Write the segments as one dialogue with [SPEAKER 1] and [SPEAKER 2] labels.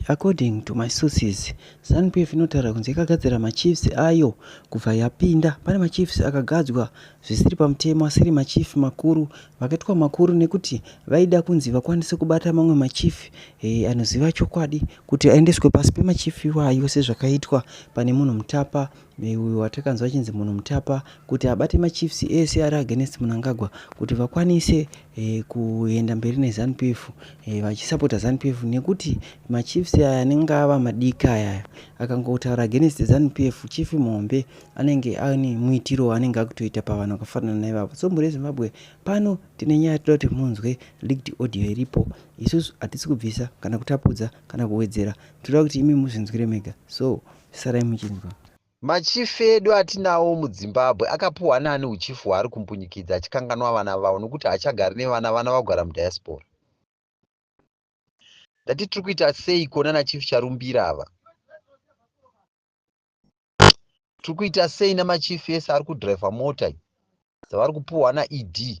[SPEAKER 1] According to my sources, ZANU-PF inotaura kunzi yakagadzira machiefs ayo kubva yapinda. Pane machiefs akagadzwa zvisiri pamutemo asiri machief makuru. Vakaitwa makuru nekuti vaida kunzi vakwanise kubata mamwe machief anoziva chokwadi kuti aendeswe pasi pemachief iwayo sezvakaitwa pane munhu Mutapa, uyo watakanzwa achinzi munhu Mutapa, kuti abate machiefs ese ari against Mnangagwa kuti vakwanise kuenda mberi neZANU-PF vachisapota ZANU-PF, nekuti machiefs aya anenge ava madika aya akangotaura against ZANU-PF, chief Mombe anenge ane muitiro anenge akutoita pavanhu vakafanana naivavo. So muri Zimbabwe pano tine nyaya toda kuti munzwe leaked audio iripo. Isusu hatisi kubvisa kana kutapudza kana kuwedzera, toda kuti imi muzvinzwire mega. So sarai muchinzwa.
[SPEAKER 2] Machifu edu atinawo muZimbabwe akapuhwa nani uchifu hwaari kumbunyikidza achikanganwa vana vavo nokuti haachagari nevana vagara mudiaspora. Ndati tiri kuita sei kuona nachifu charumbira ava? Tiri kuita sei namachifu ese ari kudhiraivha mota dzavari kupuhwa naED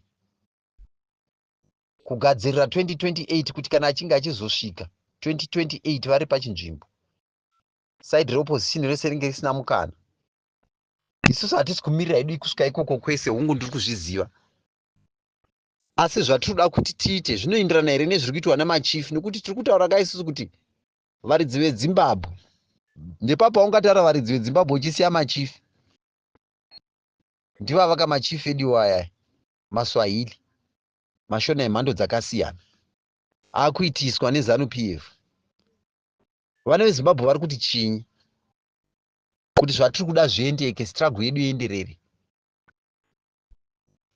[SPEAKER 2] kugadzirira 2028 kuti kana achinge achizosvika 2028 vari pachinzvimbo, side reopposition rese ringe risina mukana. Isusu hatisi kumirira hedu kusvika ikoko kwese, hungu ndiri kuzviziva. Asi zvatinoda kuti tiite zvinoenderana here nezviri kuitwa namachifu, nekuti tiri kutaura kai isusu kuti varidzi veZimbabwe. Ndepapa ungataura varidzi veZimbabwe uchisiya machifu. Ndivo avaka machifu edu aya, maSwahili, mashona emhando dzakasiyana, akuitiswa neZANU-PF. Vana veZimbabwe vari kuti chinyi? Kuti zvatiri kuda zviendeke, struggle yedu ienderere.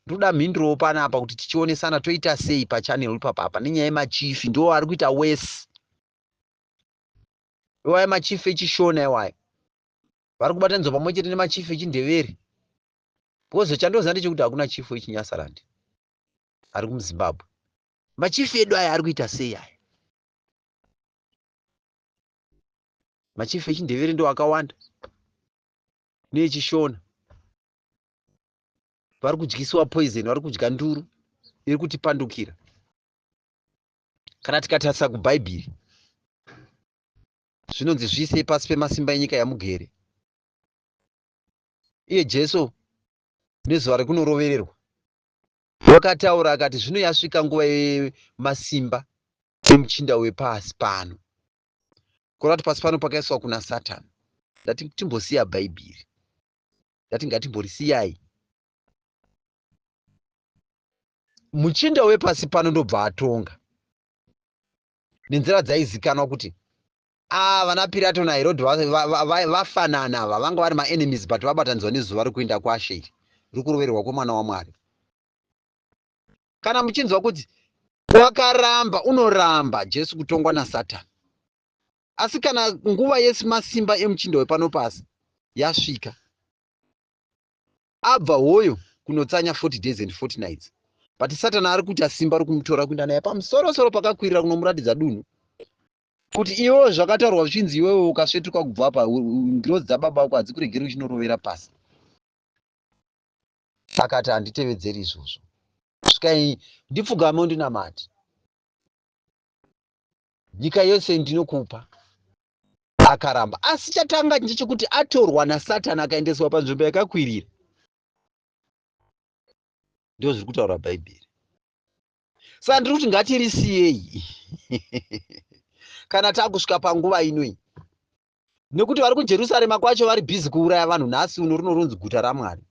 [SPEAKER 2] Toda mhinduro panapa kuti tichionesana toita sei pachannel papapa nenyaya yemachifi. Ndiwo ari kuita wese. Iwaya machifi echishona iwaya vari kubatanidzwa pamwe chete nemachifi echiNdevere. Bhozo chandoziva ndechekuti hakuna chifu wechiNyasarandi ari kuMuZimbabwe. Machifi edu aya ari kuita sei aya? Machifi echiNdevere ndo akawanda neechishona. Vari kudyisiwa poison, vari kudya nduru iri kutipandukira. Kana tikatarisa kuBhaibheri zvinonzi zviisei pasi pemasimba enyika yamugere. Iye Jesu nezuva rekunorovererwa wakataura akati zvino yasvika nguva yemasimba emuchinda wepasi pano. Kureva kuti pasi pano pakaiswa kuna Satani. Ndati timbosiya Bhaibheri, ndati ngatimborisiyai. Muchinda wepasi pano ndobva atonga nenzira dzaizikanwa kuti vana Pirato naHerodhi vafanana ava vanga vari maenemies, but vabatanidzwa nezuva rekuenda kwaSheri, rikurovererwa kwomwana waMwari. Kana muchinzwa kuti wakaramba, unoramba Jesu kutongwa naSatani. Asi kana nguva yemasimba emuchinda wepano pasi yasvika, abva hoyo kunotsanya 40 days and 40 nights. But Satani ari kuita simba rokumutora kuenda naye pamusoro-soro pakakwirira kunomuratidza dunhu kuti iwewo zvakataurwa zvichinzi iwewe ukasvetuka kubva apa ngirozi dzababa vako hadzikuregeri uchinorovera pasi. Akati handitevedzeri izvozvo, svikai ndipfugame ndinamati, nyika yose ndinokupa. Akaramba. Asi chatanga ndechekuti atorwa naSatani akaendeswa panzvimbo yakakwirira. Ndio zviri kutaura Bhaibheri. Saka ndiri kuti ngatirisiyei kana takusvika panguva inoi, nekuti vari kuJerusarema kwacho vari bhizi kuuraya vanhu. Nhasi uno runonzi guta raMwari.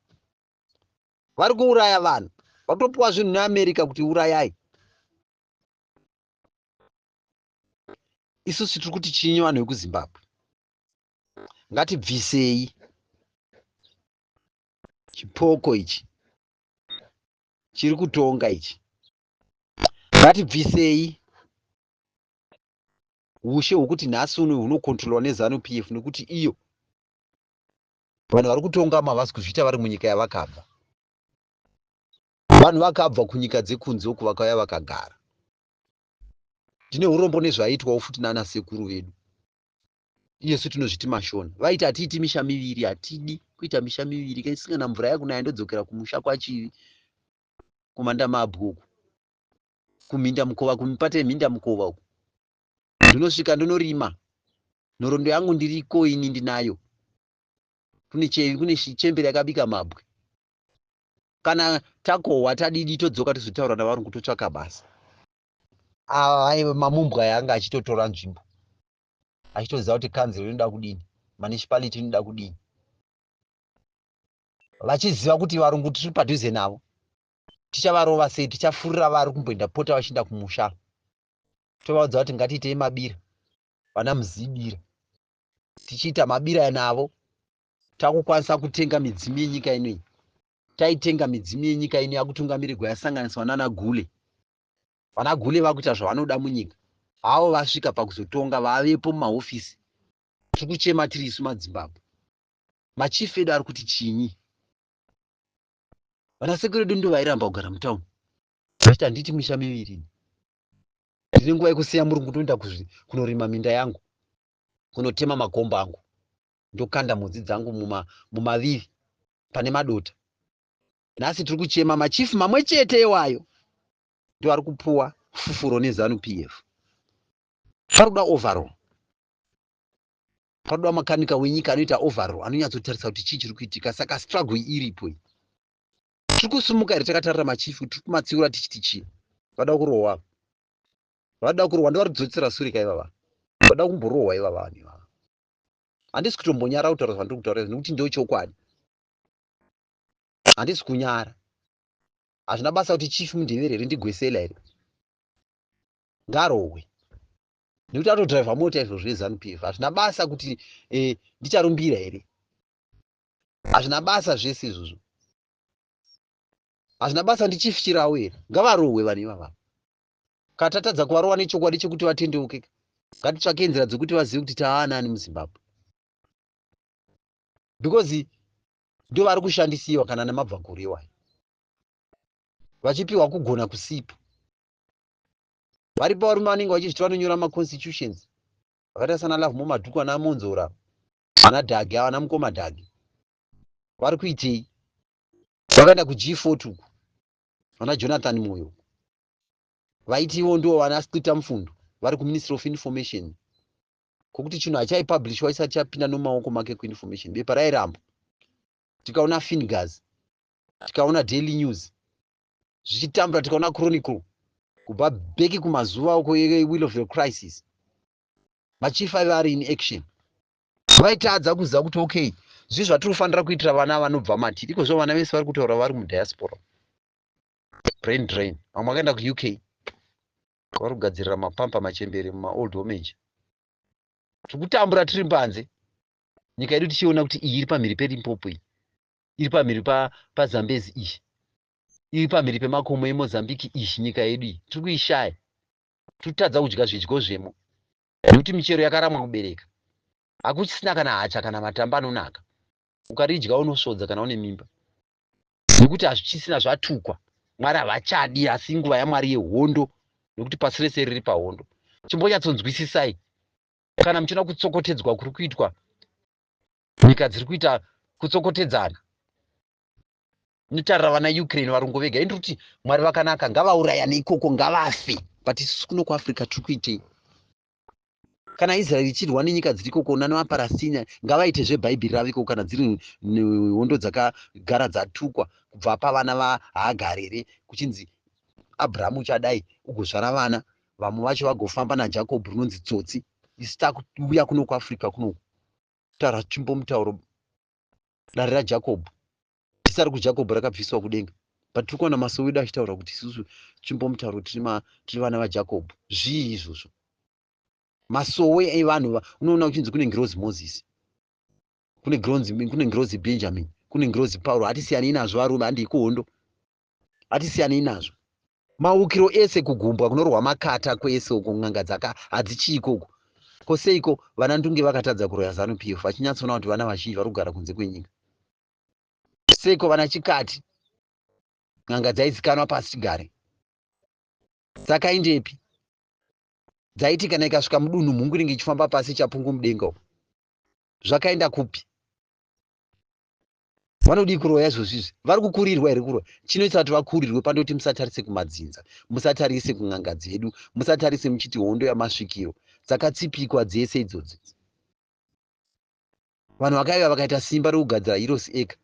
[SPEAKER 2] Vari kuuraya vanhu, vakutopiwa zvinhu neAmerika kuti urayai. Isusu tiri kuti chinyi vanhu vekuZimbabwe? Ngatibvisei chipoko ichi chiri kutonga ichi. Ngatibvisei ushe hwokuti nhasi uno hunokontrolwa neZANU-PF, nekuti iyo vanhu vari kutonga havasi kuzviita vari munyika yavakabva. Vanhu vakabva kunyika dzekunze uku vakauya vakagara. Ndine urombo nezvaitwawo futi nana sekuru vedu. Iyesu tinozviti mashona. Vaiti hatiiti misha miviri, hatidi kuita misha miviri. Kaisingana mvura yakunaya ndodzokera kumusha kwaChivi, kumanda mabhuku, kuminda mukova, kumipata yeminda mukova uku. Ndinosvika ndonorima. Nhorondo yangu ndiriko ini ndinayo. Kune chembere yakabika mabwe. Kana takohwa tadidi todzoka tozotaura navarungu totsvaka basa. Mamumbwa yanga achitotora nzvimbo. Achitoziva kuti kanzero inoda kudini, municipality inoda kudini. Vachiziva kuti varungu tiri padhuze navo. Tichavarova sei, tichafurira vari kumboenda pota vachienda kumusha. Tovaudza kuti ngatiitei mabira. Vana muzibira. Tichiita mabira navo, takukwanisa kutenga midzimu yenyika ino iyi. Taitenga midzimu yenyika ino yakutungamirirwa yasanganiswa nana Gule. Vana Gule vakuita zvavanoda munyika. Havo vasvika pakuzotonga vavepo mumahofisi. Tiri kuchema tiri isu maZimbabwe. Machifu edu ari kuti chinyi? Vanasekuru edu ndivo vairamba kugara mutauni. Vachiti handiti misha miviri. Ndine nguva yekusiya murungu toenda kunorima minda yangu, kunotema makombo angu, ndokanda mhodzi dzangu mumavivi pane madota. Nhasi tiri kuchema machifu mamwe chete iwayo ndiwo ari kupuwa fufuro neZANU PF. Paroda overall. Paroda makanika wenyika anoita overall, anonyatsotarisa kuti chii chiri kuitika. Saka struggle iripo. Tiri kusumuka here takatarira machifu, tiri kumatsiura tichiti chii? Vada kurohwa. Vada kurohwa ndivari kudzotsera sure kaivava. Vada kumborohwa ivava vanhu ivava. Handisi kutombonyara kutaura zvandiri kutaura nekuti ndio chokwadi. Handisi kunyara. Hazvina basa kuti chifu mundevere here ndigwesela here. Ngarohwe. Nekuti atodhiraivha mota izvo zveZANU PF. Hazvina basa kuti ndicharumbira here. Hazvina basa zvese izvozvo. Hazvina basa ndichifu chirawo here. Ngavarohwe vanhu ivava. Kana tatadza kuvarova nechokwadi chekuti vatendeuke, ngatitsvake nzira dzokuti vazive kuti taanani muZimbabwe. Because ndio vari kushandisiwa kana nemabvaguri iwayo. Vachipiwa kugona kusipo. Varipo varume vanenge vachizviti vanonyora maconstitutions. Vakaita sana Love Mumadhuku, ana Monzora, ana Dhage, ana Mukoma Dhage. Vari kuitei? Vakaenda kuG4 uku. Vana Jonathan Moyo. Vaitiwo ndio vana Splita Mufundo. Vari kuMinistry of Information. Kokuti chinhu hachaipublishwa isati chapinda nomaoko make kuinformation. Bepa rairamba. Tikaona Fingas. Tikaona Daily News. Zvichitambura tikaona Chronicle. Kubva beki kumazuva uko Wheel of the Crisis. Machifu aiva ari in action. Vaitadza kuziva kuti okay, zvi zvatiri kufanira kuitira vana vanobva matiri. Ikozvo vana vese vari kutaura vari mudiaspora. Brain drain. Vamwe vakaenda kuUK. Vari kugadzirira mapampa machembere mumaold homage. Tiri kutambura tiri mbanze. Nyika yedu tichiona kuti iyi iri pamhiri peLimpopo iyi. Iri pamhiri paZambezi iyi. Iri pamhiri pemakomo eMozambique iyi nyika yedu iyi. Tiri kuishaya. Tiri kutadza kudya zvidyo zvemo. Nekuti michero yakaramwa kubereka. Hakuchisina kana hacha kana matamba anonaka. Ukaridya unosvodza kana une mimba. Nekuti hazvichisina zvatukwa. Mwari havachadi, asi nguva yaMwari yehondo. Nekuti pasi rese riri pahondo. Chimbonyatsonzwisisai. Kana muchiona kutsokotedzwa kuri kuitwa, nyika dziri kuita kutsokotedzana. Notarira vana Ukraine varungu vega. Indi kuti Mwari vakanaka, ngavaurayane ikoko, ngavafe. But isusu kuno kuAfrica tiri kuitei? Kana Israel ichirwa nenyika dziri ikoko namaPalestina, ngavaite zveBhaibheri ravo ikoko kana dziri hondo dzakagara dzatukwa kubva pavana vaHagari kuchinzi Abrahamu uchadai ugozvara vana, vamwe vacho vagofamba naJacob runonzi tsotsi. Isi takuuya kuno kuAfrica kuno taura chimbomutauro dare raJacob. Zita raJacob rakabviswa kudenga. But tiri kuona Masowe edu achitaura kuti isusu chimbomutauro tiri vana vaJacob. Zvii izvozvo? Masowe evanhu unoona kuchinzi kune ngirozi Moses. Kune ngirozi Benjamin. Kune ngirozi Paulo. Hatisiyanei nazvo varume, handiko hondo. Hatisiyanei nazvo. Maukiro ese kugumbwa kunorwa makata kwese uko n'anga dzaka hadzichi ikoko. Koseiko vana ndunge vakatadza kuroya ZANU PF vachinyatsoona kuti vana vazhinji vari kugara kunze kwenyika. Seiko vana chikati n'anga dzaizikanwa pasi tigare. Dzakaendepi? Dzaiti kana ikasvika mudunhu mhungu inenge ichifamba pasi chapungu mudenga uko. Zvakaenda kupi? Vanodii kuroya izvozvizvi? Vari kukurirwa here kuroya? Chinoita kuti vakurirwe pandoti musatarise kumadzinza, musatarise kun'anga dzedu, musatarise muchiti hondo yamasvikiro. dzakatsipikwa dzese idzodzi. Vanhu vakaiva vakaita simba rekugadzira Heroes Acre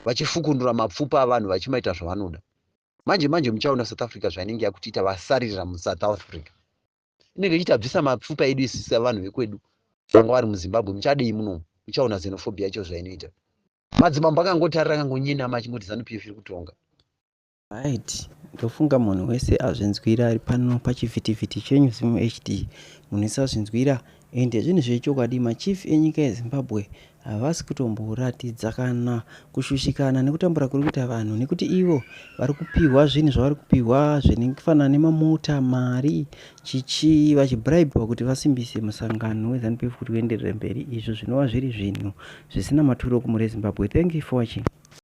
[SPEAKER 2] vachifukundura mapfupa avanhu vachimaita zvavanoda. Manje muchaona South Africa zvainenge yakutiita vasaririra muSouth Africa. Inenge ichitabvisa mapfupa edu isisi vanhu vekwedu vanga vari muZimbabwe. Muchadei muno muchaona xenophobia yacho zvainoita. Madzimambo akangotarira akangonyena achingoti ZANU-PF iri kutonga.
[SPEAKER 1] Right. Ndofunga munhu wese azvinzwira ari pano pachivhitivhiti chenyu Zimu HD. Munhu wese azvinzwira ende zvinhu zvechokwadi machief enyika yeZimbabwe havasi kutomboratidza kana kushushikana nekutambura kuri kuita vanhu nekuti ivo vari kupiwa zvinhu zvavari kupiwa zvinofanana nemamota, mari, chichi vachibribwa kuti vasimbise musangano weZANU-PF kuti uenderere mberi. Izvo zvinova zviri zvinhu zvisina maturo kumuri Zimbabwe. Thank you for watching.